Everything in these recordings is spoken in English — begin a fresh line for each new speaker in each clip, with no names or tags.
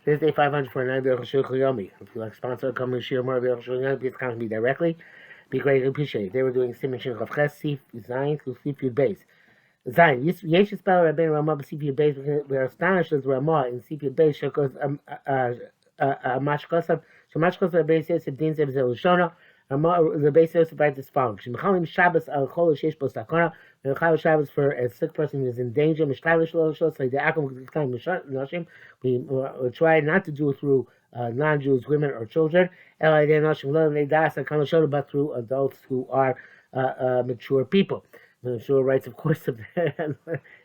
This is day 549 of Arukh HaShulchan Yomi. If you like to sponsor, come and share more of Arukh HaShulchan Yomi, please contact me directly. Be greatly appreciated. They were doing Siman Shin Chav Ches, Sif, Zayin, through Sif Yud Beis. Zayin, Yesh Spell Rabbeinu Ramah Sif Yud Beis. We are astonished as Ramah in Sif Yud Beis. Shekos Mashkosav. Shemashkosav Beis Yosef Din Zeb Zelushona. The Beis Yosef writes as follows: Shemchalim Shabbos al Chol Sheish Bo Sakona. We Chal Shabbos for a sick person who is in danger. Mishtayl Shlo Shlo. So the Akum K'Kayim Nashim. We try not to do it through non-Jews, women or children. But through adults who are mature people. Mature rights, of course, if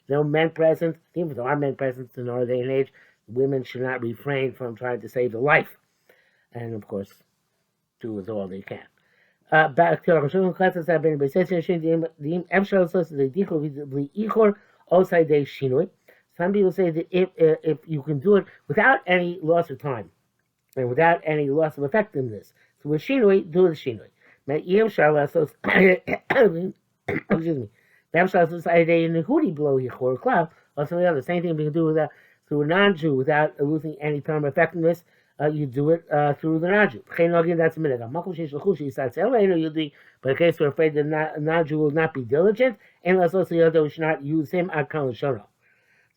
no men present. Even if there are men present in our day and age, women should not refrain from trying to save the life. And, of course, do with all they can. Back to our Shulchan classes have been some people say that if you can do it without any loss of time and without any loss of effectiveness, so with shinui, do the shinui. Excuse me. Also, the same thing we can do with through a non-Jew without losing any term of effectiveness. You do it through the non-Jew. That's a minute. But in case we're afraid the non-Jew will not be diligent, and let's also the other we should not use him at Kal Shono.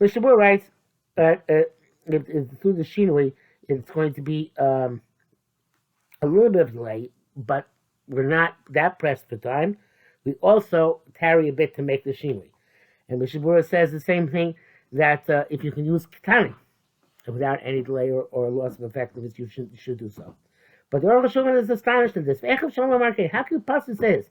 The Shabur writes through the Shinui, it's going to be a little bit of delay, but we're not that pressed for time. We also tarry a bit to make the Shinui. And the Shabur says the same thing, that if you can use Ketani without any delay or loss of effectiveness, you should do so. But the Arukh HaShulchan is astonished at this. How can you possibly say this?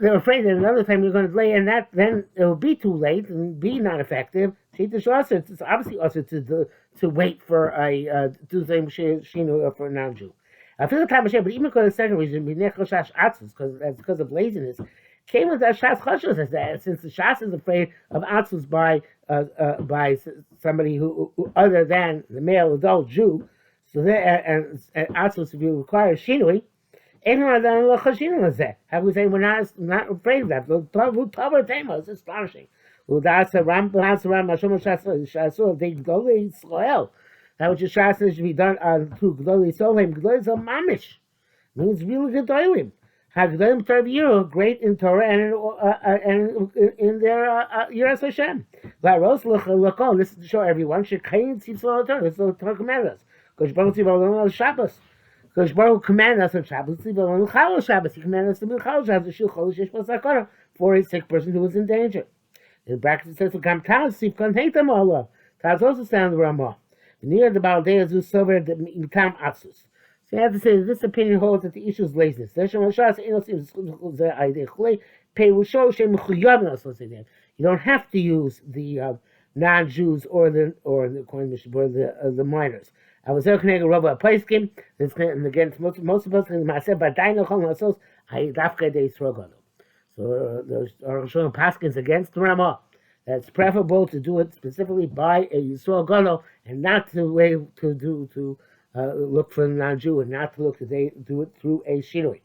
They're afraid that another time you're going to delay, and that then it will be too late and be not effective. It's obviously also to wait for a do the same shinu for a non-Jew. I feel the time of but even because of the second reason, because of laziness, came with that Shas Chashos as that, since the Shas is afraid of Atzus by somebody who other than the male adult Jew. So there and Atzus, if you require Shinui, how we say we're not afraid of that? It's astonishing. That which is Shas should be done through Gdoli Solim. Gdoli is a mamish. Means really Gdolim. Hagdolim Tarbiru, great in Torah and in their Yiras Hashem. Laros L'Chol, this is to show everyone, Shekayin Tzipzol Torah, this is what the Torah commanded us. Kosh Baruch Tzivah on Shabbos. Kosh Baruch commanded us on Shabbos, Tzivah on Chal Shabbos. He commanded us to be Chal Shabbos, Shil Chol Shesh Posakora, for a sick person who was in danger. In brackets it says, Gam Taz, Sivkon Heitam Allah. Taz also sounds Ramah. Near the Baldea Zu Sover, the Mitam Atzus. So you have to say that this opinion holds that the issue is laziness. You don't have to use the non-Jews or the minors. I was there connected with a place game. And again, most of us I said, but I they struggle. So the Arukh HaShulchan paskins against the Ramah. That's preferable to do it specifically by a Yisrael Gadol and not to look for the non-Jew and not to look to do it through a Shinui.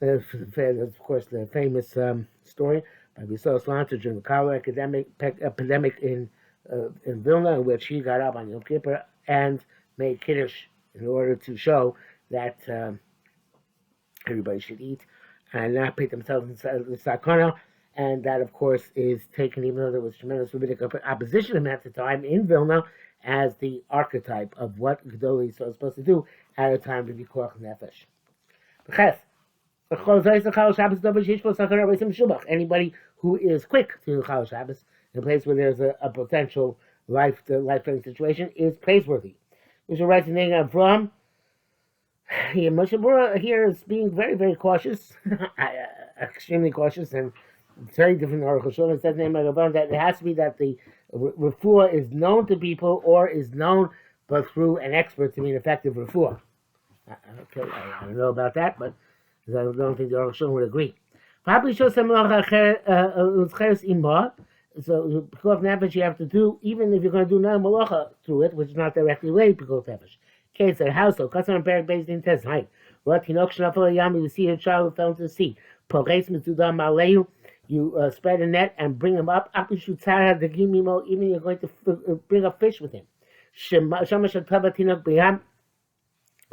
Of course, the famous story by Yisrael Slanter during the cholera epidemic in Vilna, in which he got up on Yom Kippur and made Kiddush in order to show that everybody should eat and not put themselves in sakana. And that, of course, is taken, even though there was tremendous rabbinic opposition to him at the time in Vilna, as the archetype of what Gedolei is supposed to do at a time to be Koach Nefesh. Anybody who is quick to Chal Shabbos in a place where there's a potential life-threatening situation is praiseworthy. We should write the name of Avram. Moshe Bura here is being very, very cautious, extremely cautious, and it's very different. Arukh HaShulchan says the name of Avram that it has to be that the refuah is known to people or is known but through an expert to be an effective refuah. Okay, I don't know about that, but I don't think the Arukh HaShulchan would agree. So Pikuach Nefesh you have to do, even if you're going to do non-malacha through it, which is not directly related to Pikuach Nefesh. Okay, so household, Katzon Perik Beis Din Tes Hain. What Tinok Shnafal Yami, we see a child who fell into the sea. Pogeis Mitzudah Malehu. you spread a net and bring him up. Even you're going to bring a fish with him.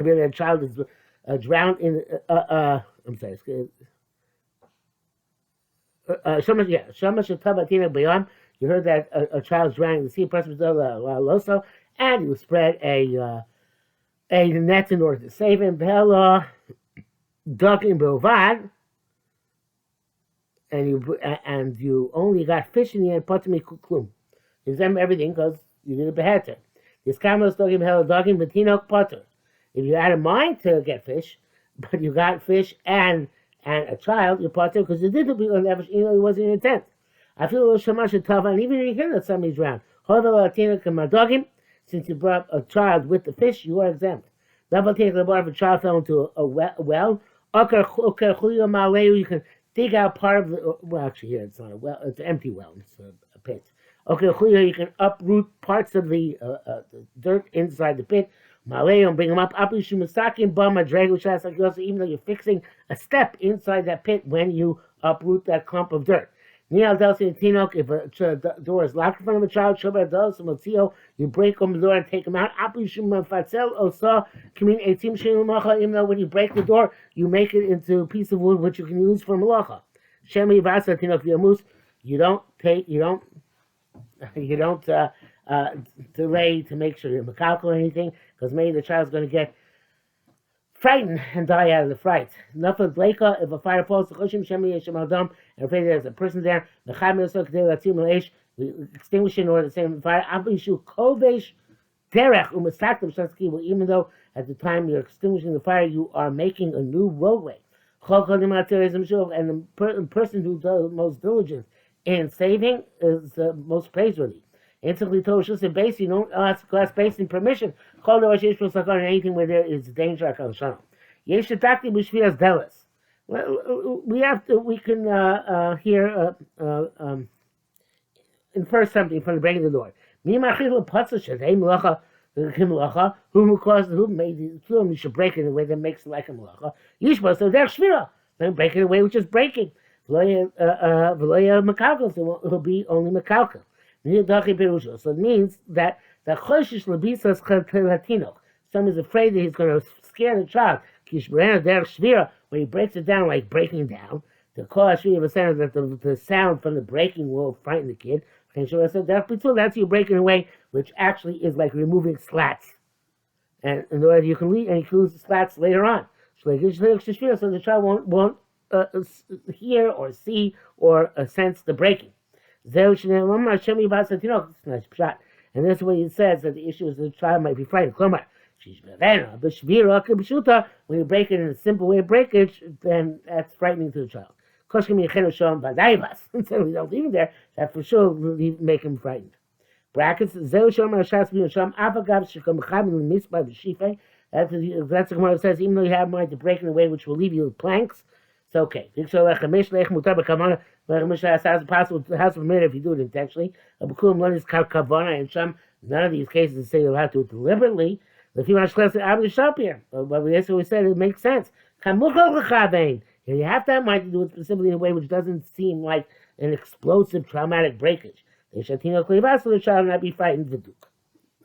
If a child is drowned in, I'm sorry. You heard that a child's drowning in the sea. A person was and you spread a net in order to save him. Ducking Bilvad, and you only got fish in the end. Patami kuklum. You examine everything because you did a beheter. This camel's dogging betinok potter. If you had a mind to get fish, but you got fish and a child, you potter because you did the big on it wasn't your intent. I feel a little shamash tough, and even if you hear that somebody's drowned. Since you brought a child with the fish, you are exempt. Double take the bar if a child fell into a well. You can dig out part of the well. Actually, here it's not a well; it's an empty well. It's a pit. You can uproot parts of the dirt inside the pit. Malay and bring them up. Even though you're fixing a step inside that pit when you uproot that clump of dirt. If a door is locked in front of a child, you break open the door and take him out. Even though when you break the door, you make it into a piece of wood which you can use for malacha. You don't delay to make sure you're makal or anything, because maybe the child's going to get frightened and die out of the fright. Enough of Blaka, if a fire falls, and afraid there's a person there, we extinguish it in order to save the fire. Even though at the time you're extinguishing the fire, you are making a new roadway. And the person who does the most diligence in saving is most praiseworthy. Instantly told Shulchan base, you don't ask class based in permission. Call the anything where there is danger. We can here infer something from the breaking of the door. Who made you should break it in a way that makes it like a malacha. You're supposed to then break it in a way which is breaking. He'll be only makalka. So it means that the choshish lebisas latino. Someone is afraid that he's going to scare the child. When he breaks it down like breaking down, the cause of a sound that the sound from the breaking will frighten the kid. That's you breaking away, which actually is like removing slats. And in order you can leave, and you can lose the slats later on. So the child won't hear or see or sense the breaking. And this is what he says, that the issue is the child might be frightened. When you break it in a simple way of breakage, then that's frightening to the child. Instead we don't leave him there, that for sure will make him frightened. Brackets, that's the Gemara that says, even though you have mind to break in a way which will leave you with planks, it's okay. It's possible, the house will permit if you do it intentionally. None of these cases say you'll have to do it deliberately. If you want to shop here, but that's what we said, it makes sense. You have to have mind to do it specifically in a way which doesn't seem like an explosive, traumatic breakage. So the child will not be frightened.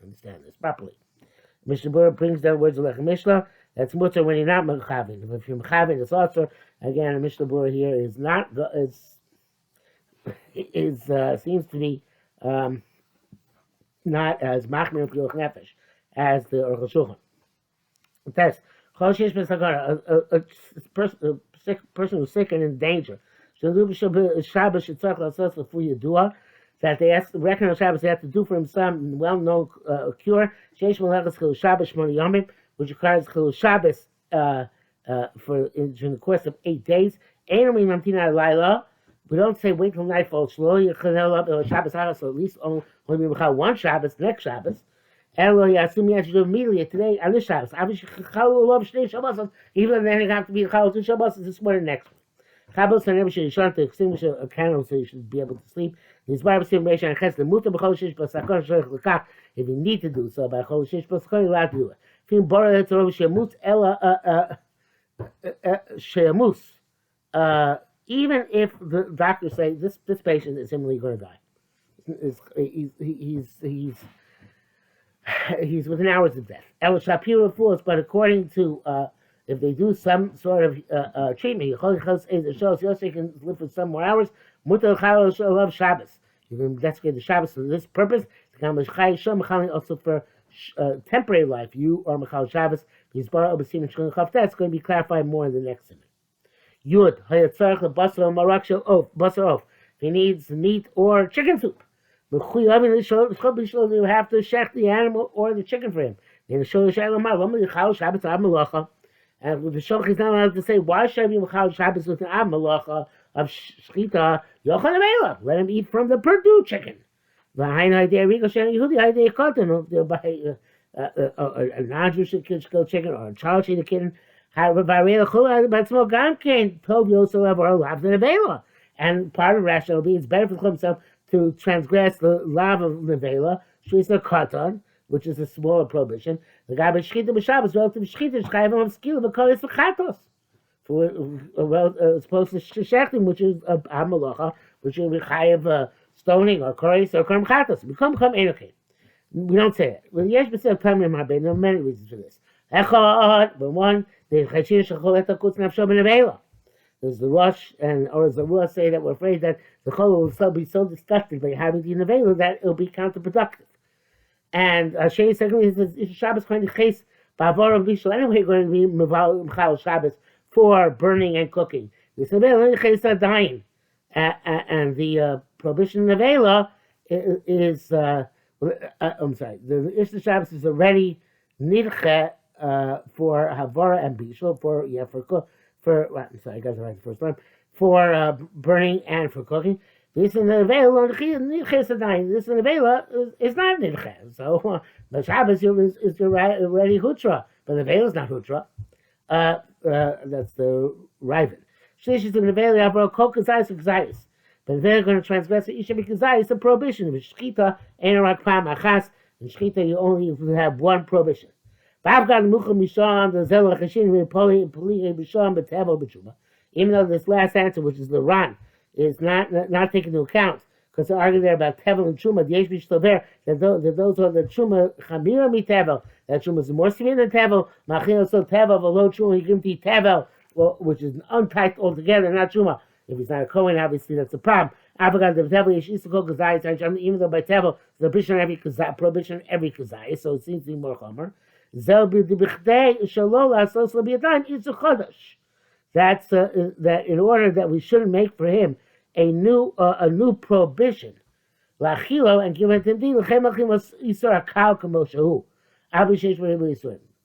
Understand this properly. Mishnah Berurah brings down words of Lechem Mishnah. That's mutter when you're not mechavin. If you're mechavin, it's also again. The Mishnah Berurah here is not seems to be not as machmir p'yoch nefesh as the Arukh HaShulchan. That's a person who's sick and in danger. That they reckon on Shabbos they have to do for him some well-known cure, which requires Chilul Shabbos during the course of 8 days. We don't say wait till nightfall, so at least only one Shabbos, next Shabbos. You have to do immediately today on this Shabbos. Even then, you have to be Chilul 2 Shabbos, this one and next one. Chabos and everything, you should to extinguish a candle so you should be able to sleep. If you need to do so, by Chol Shish Pasakon, you're allowed to do it. If you borrow it to Shemus, even if the doctors say this patient is imminently going to die. He's within hours of death. El Shapiro fools, but according to if they do some sort of treatment, it shows you can live for some more hours. Mutar love Shabbos. You can desecrate the Shabbos for this purpose. Also for temporary life, you are Machal Shabbos. That's going to be clarified more in the next segment. Yud basar of. If he needs meat or chicken soup. You have to shech the animal or the chicken for him. And the Sholosh and the Shulchan is not allowed to say, why should I be Machal Shabbos with an Ab Malacha of Shchita Yochel Avela? Let him eat from the Purdue chicken. A non-Jewish should kill chicken, or a child should kill chicken. And part of rational being, it's better for himself to transgress the law of nevela, shvisa katan, which is a smaller prohibition. The guy b'shchita b'Shabbos relative shchita shchayim of skill v'kolis v'chatos. For as opposed to shechting, which is a malacha, which is chayav stoning or koris or kram chatos. Become enokim. We don't say it. Well, yesh b'seh kamim harbei. There are many reasons for this. Echad, but one, the chachin shechol etakutz nafsho b'nevela. There's the rush, or as the Ruah say that we're afraid that the chol will be so disgusted by having the nevela that it'll be counterproductive. And Shei secondly says, Shabbos going to chase ba'avor of lishol anyway going to be mechal Shabbos for burning and cooking. This nevela only chase dying, and the prohibition of nevela is I'm sorry, the Ishta Shabbos is already nidche for havara and bishul I'm sorry, I got it right the first time. For burning and for cooking. This in the Vela, this in the Vela is not Nidche. So the Shabbos is already Hutra, but the Vela is not Hutra. That's the Riven. Shlish is in the Vela, Abra Kol Kazayis or Kazayis. But if they're going to transgress it, Isha Kazayis, a prohibition. With Shchita, Enorak Pam Achas, in Shchita you only have one prohibition. Even though this last answer, which is the Ran, is not taken into account, because they argue there about Tevel and Truma, the Yesh still there, that those are the Truma Chamira mi Tevel, that Truma is more severe than Tevel, Machil so Tevel, Velo Truma, Higimti Tevel, which is untyped altogether, not Truma. If he's not a Kohen, obviously that's a problem. Even though by Tevel, the prohibition on every Kazai, so it seems to be more Chomer. That's that in order that we shouldn't make for him a new prohibition, and give it to him.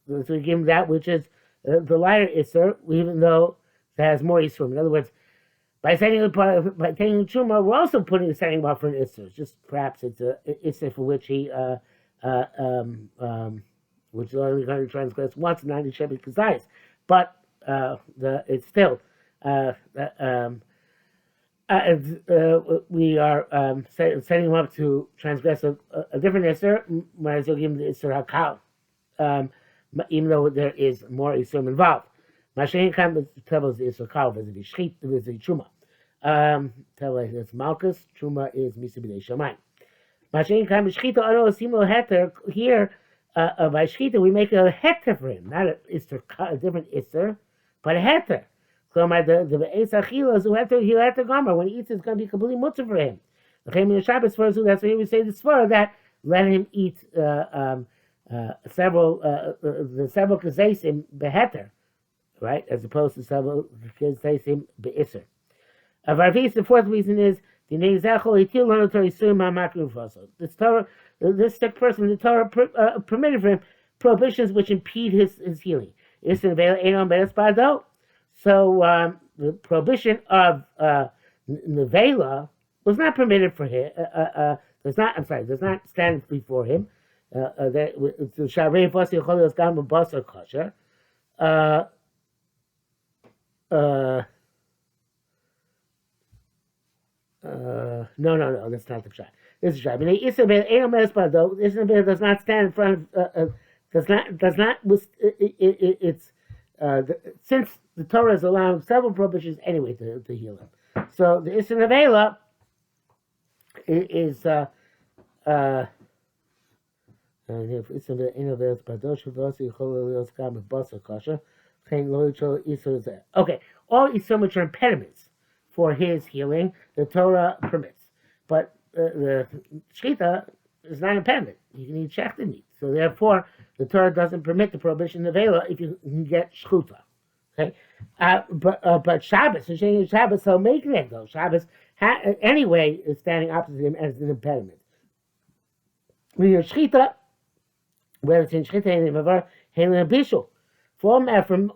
So we give him that which is the lighter isser, even though it has more isser. In other words, by taking truma, we're also putting the setting bar for an isser. Just perhaps it's a isser for which he which is only going to transgress once, 90 Shebi Kazayis. But it's still, we are setting him up to transgress a different Isser, might as well give him the Isser HaKal, even though there is more Isser involved. Mashiach Kam Tevel is the Isser HaKal, there's the Shchit, there's the Truma. Tevel is Malkus, Truma is Misa B'nei Shamayim. Mashiach Kam Shchita Ano Asimo Heter, here, by Shchita, we make a heter for him, not a different Isser, but a heter. So the Be'ez Achila is he'll heter gomer. When he eats, it's going to be completely mutter for him. That's why he would say the Svara that let him eat several Kazaisim beheter, right, as opposed to several Kazaisim be'isser. Varvis, the fourth reason is this Torah, this sick person, the Torah permitted for him prohibitions which impede his healing. So the prohibition of nevela was not permitted for him. Does not stand before him. No, that's not the shot. This is shot. Isabel does not stand in front of. Does not. It's since the Torah is allowing several prohibitions anyway to heal him. So the Issa Nevela is okay, all Isurim which are impediments for his healing, the Torah permits. But the Shechita is not an impediment. You can eat shechted meat. So therefore, the Torah doesn't permit the prohibition of Vela if you can get Shchuta. Okay? But Shabbos, Shabbos, so making it though. Shabbos, anyway, is standing opposite him as an impediment. When you're Shechita, whether it's in Shechita and Mavar, Helen Bishul, from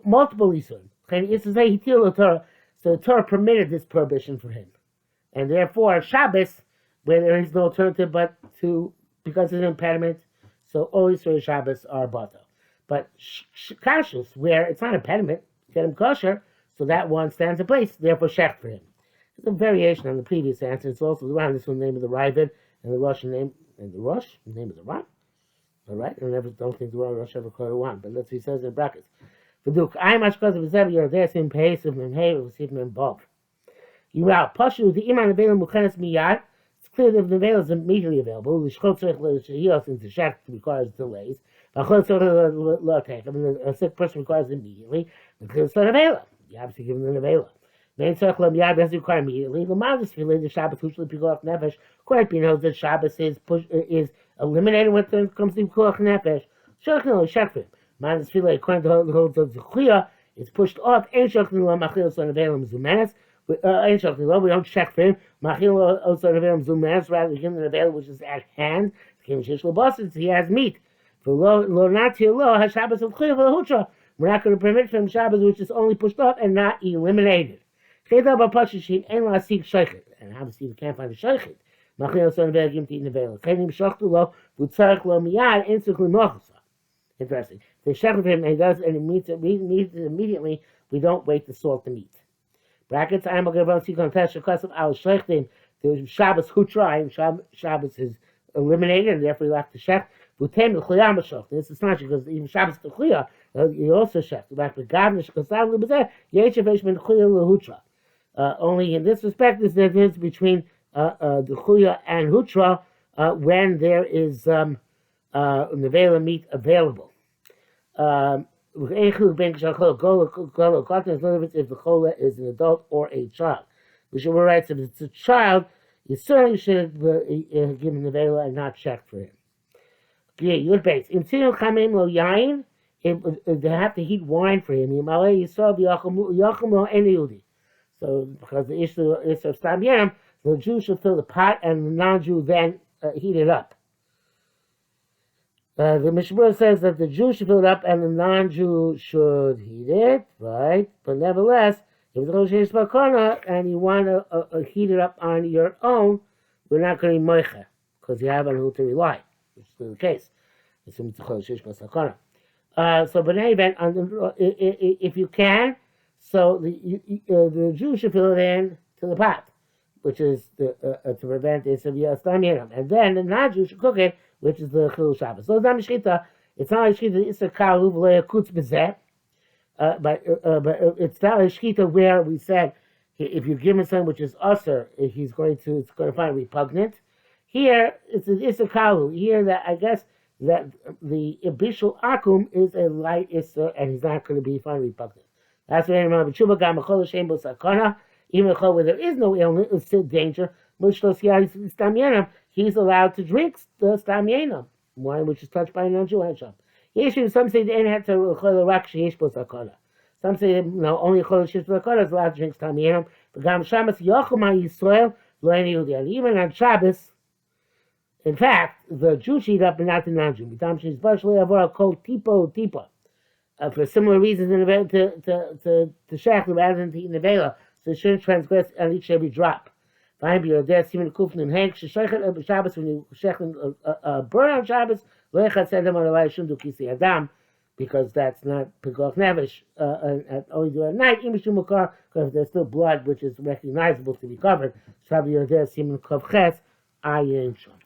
multiple Isurim. It's to say he the Torah, so the Torah permitted this prohibition for him. And therefore, Shabbos, where there is no alternative but because it's an impediment, so all Yisrael Shabbos are bata. But Kashrus, where it's not an impediment, get him kosher, so that one stands in place, therefore Shech for him. It's a variation on the previous answer. It's also around this one, the name of the Ravid, and the Rosh name, and the Rosh, the name of the Ram. All right, I don't think the Rosh ever called it one, but let's see, he says in brackets. V'duk, I much because of Zeb, you're there, sim peisiv, and hey, we'll see him in both. You out, Pashu, the Iman available Muchenes Miyad. It's clear that the veil is immediately available. The Shchot Tzorich L'Shehiyos into Shech requires delays. V'Chol Tzorich L'Otech. I mean, a sick person requires immediately. The clear is not available. You have to give them an available. Then Tzorich L'Miyad doesn't require immediately. The Madas Filei, the Shabbos, Hushli Pikuach Nefesh. Quite be knows that Shabbos is eliminated when it comes to Pikuach Nefesh. Shech no Shech for him. Madas Filei, according to the holds of Zechuyah, is pushed off. Ein Shech no Machil Son Available Zumenes. We don't check for him. Machil also available zumas rather than him available which is at hand. He has meat. We're not going to permit for him Shabbos which is only pushed off and not eliminated. And obviously you can't find a shaykhid. Machil also available to eat available. Interesting. They check with him and he does and he meets it immediately. We don't wait to salt the meat. Brackets, I'm going to see contest because of our Shechtin. The Shabbos Hutra, and Shabbos is eliminated, and therefore you have to Shech. Vutem the Chuyam Shech. This is not because even Shabbos the Chuya, you also Shech. Like the Gavnish Kasam Libazeh, Yeshevesh Ben Chuya Lehutra. Only in this respect is the difference between the Chuya and Hutra when there is Nevela meat available. If the chola is an adult or a child. We should write if it's a child, you certainly should give him the vela and not check for him. Yeah, you're based. In Sinu Chamim Lo Yain, they have to heat wine for him. So, because the issue of Stam Yam, the Jew should fill the pot and the non-Jew then heat it up. The Mishmur says that the Jew should fill it up and the non-Jew should heat it, right? But nevertheless, if it's Rosh Hashanah and you want to heat it up on your own, we're not going to be moicha because you have on who to rely, which is the case. So, but in any event, if you can, so the Jew should fill it in to the pot, which is to prevent this of Yastam Yerim, and then the non-Jew should cook it, which is the Chilul Shabbos. So it's not Shechita. It's not a Shechita. It's a Kalu v'leya kutz b'zeh. But it's not a Shechita where we said if you give him something which is usher, it's going to find repugnant. Here it's a Kalu. Here that I guess that the Bishul Akum is a light Isser and he's not going to be found repugnant. That's what I remember. B'tshuva gam mechol shem bo sakana. Even where there is no illness, it's still danger. He's allowed to drink the stam yenam, wine which is touched by a non-Jew. Some say the end to rak sheish bo sakana. Some say no, only chol sheish bo sakana is allowed to drink stam yenam. But gam Shabbos yochum Yisrael lo any Yehudi. And even on Shabbos, in fact, the Jew eat up and not the non-Jew. B'tam she's partially avor kol tipo. For similar reasons in the to shech rather than to eat nevela. So it shouldn't transgress on each every drop. Fine, be your death, Simon Kufnim Hank, Sheshechet Shabbos, when you shechlim burn on Shabbos, Lechat said them on a shouldn't do Kisi Adam, because that's not Pekuach Nefesh, only do it at night, Imishum Mukar, because there's still blood which is recognizable to be covered. So be your death, Simon Kufches, Ayin Shom.